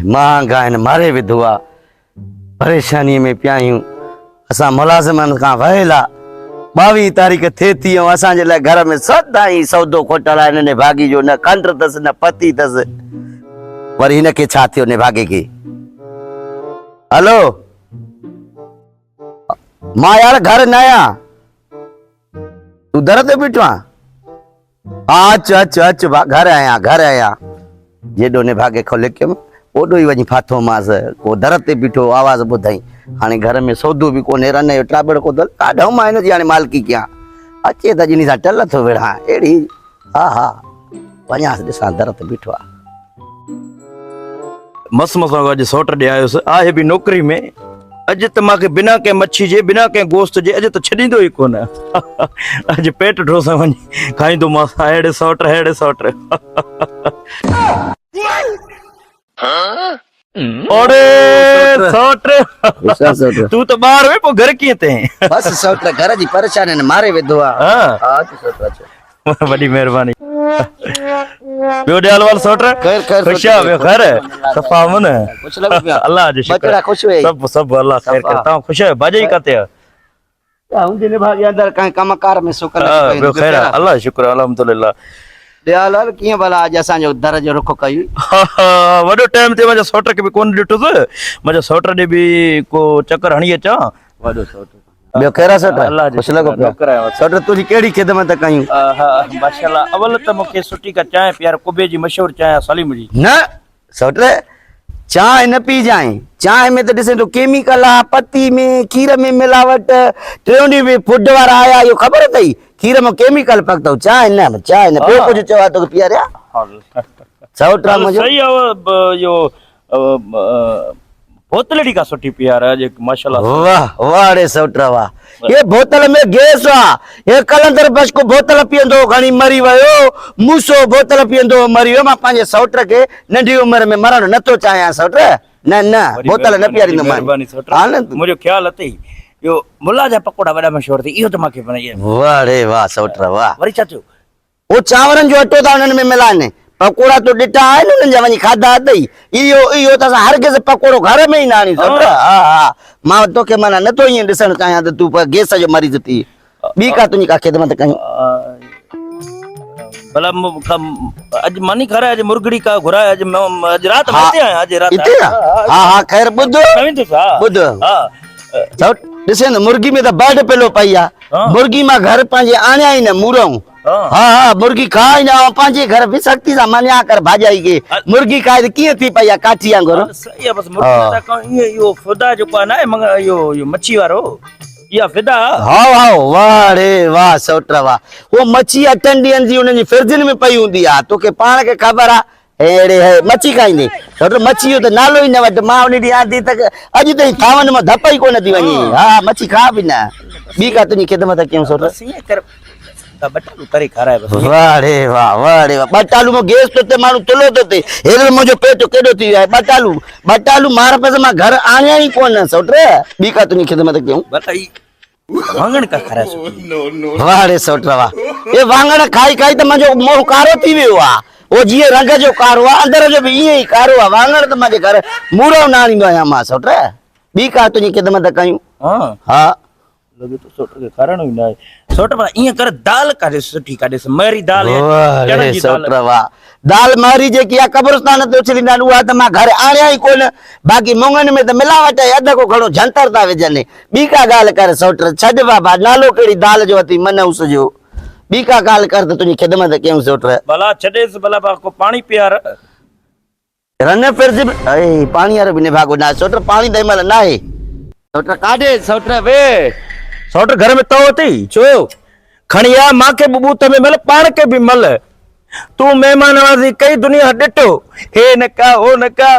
महांगा इन मारे विधवा परेशानी में पियायूं असा मुलाजिमन का वहेला 22 तारीख थे थी असा जे घर में सदाई सौदो खोटल है ने भागी जो न खंड तस न पति तस वरी इन के छा थियो ने भागे के हेलो मां यार घर न आया तू दर ते बीठो अच घर आया जेडो ने भागे खोले के ओडो ही वनी फाथो मास को दर ते बीठो आवाज बुधाई हाने घर में सौदो भी कोने रने टाबड़ को दल काढो मायने जी हाने मालकी क्या अचे त जिनी सा टल थो वेड़ा एड़ी हा वन्या दिसा दर ते बीठो मस आज सौट दे आयो आहे भी नौकरी में अज त माके बिना के मच्छी जे बिना के गोश्त जे अज त छडींदो ही कोन अज पेट ढोसा वनी खाइंदो मास हेड़े सौट ओरे सौट तू तो बाहर वे पो घर किए ते बस सौट घर जी परेशानी ने मारे वेदो हां सौट बड़ी मेहरबानी बियो ड्याल वाल सौट खैर खुशिया वे घर सफा मन कुछ लग पिया अल्लाह जी शुक्र खुश वे सब अल्लाह खैर करता खुश है बाजे काते हूं जे भागी अंदर कहीं कमकार में सुकल बियो खैर अल्लाह शुक्र अल्हम्दुलिल्लाह दयाल किए भला आज असा जो दर जो रुख कई वडो टाइम ते मजा सौट के भी कोन डिठो मजा सौट दे भी को चक्कर हणी अचा वडो सौट बियो केरा सौट अल्लाह जी खुश लगो सौट तुजी केड़ी खिदमत कयूं माशाल्लाह अवल त मके सुठी का चाय प्यार कुबे जी मशहूर चाय सलीम जी न सौट चाय न पी जाए चाय में तो दिसे तो केमिकल आ पत्ती में खीर में मिलावट ट्रेनी में फूड वाला आया यो खबर तई खीर में केमिकल पकतो चाय न बियो कुछ चवा तो पिया रे सौटरा मुझे सही यो बोतलड़ी का सुठी प्यार है माशाल्लाह वाह रे सौटरा वाह ये बोतल में गैस वा ये कलंदर बस को बोतल पियंदो घणी मरी वयो मूसो बोतल पियंदो मरी वयो मा पांजे सौटर के नंढी उम्र में मरण न तो चाया सौटर न बोतल न पियारी न मेहरबानी सौटर मुझे ख्याल अथई यो मुल्ला जा पकोड़ा बड़ा मशहूर थी इहो तो माके बनाई वाह रे वाह सौटर वाह वरी चाचो ओ चावरन जो अटो ता उनन में मिलाने पकोड़ा तो डिटा है न जा वनी खादा दई इयो त हर के पकोड़ो घर में ही नानी सौटर हां मां तो के मना न तो ये दिसन चाया त तू गैस जो मरीज थी बी का तुनी का खिदमत कहीं भला आज मानी खरा आज मुर्गड़ी का घुरा आज रात में आज रात इते हां खैर बुध हां सौट दिसे न मुर्गी में तो बर्ड पेलो पईया मुर्गी मा घर पांजे आण्या ही न मुरऊ हां मुर्गी खाई ना पांजे घर भी सकती सा मन्या कर भाजाई के मुर्गी खाए किए थी पईया काठिया गोर सही है बस मुर्गी ता यो खुदा जो का ना यो मच्छी वारो या फिदा हां वाह रे वाह सौटरा वाह वो मच्छी अटंडियन जी उन फ्रिजन में पई हुंदी आ तो के पाण के खबर आ एड़े है मच्छी खाईंदे सौटर मच्छी तो नालो ही न वट मां उनी आदी तक अज तई थावन में धपई को नदी वनी हां मच्छी खा भी ना बी का तुनी खिदमत क्यों सौटर सही कर बटालू तरी खरा बस वाह रे वाह बटालू में गैस तो ते मानु तुलो तो ते हेरे मुजो पेट केडो थी है बटालू मार पे मा घर आया ही कोन सौटर बी का तुनी खिदमत क्यों बताई वांगण का खरा वाह रे सौटर वाह ये वांगण खाई तो मजो मोह कारो थी वियो आ ओ जी रंग जो कारो आ अंदर जो भी ये कारो आ वांगण तो मजे घर मूरो नानी दो या मा सौटर बी का तुनी खिदमत कयूं हां लगे तो सोटर के कारण ही ना सोटर पर इया कर दाल काडे सुठी काडे मरी दाल चना जी सोटर वाह दाल मरी जे किया कब्रिस्तान तो उछली ना हुआ त मा घर आया ही कोन बाकी मुंगन में तो मिलावट है अध को घणो जंतर ता वेजने बी का गाल कर सोटर छड बाबा नालो केड़ी दाल जो अती मन उसजो बी का गाल कर त तुनी खिदमत क्यों सोटर भला छडेस भला को पानी पियार रने फिर जी ए पानी यार बिने भागो ना सोटर पानी दे मल ना है सोटर काडे सोटर वे सौटर घर में तो होती छो खणिया मां के बुबू तमे मल पान के भी मल तू मेहमान नवाजी कई दुनिया डिटो हे न का हो न का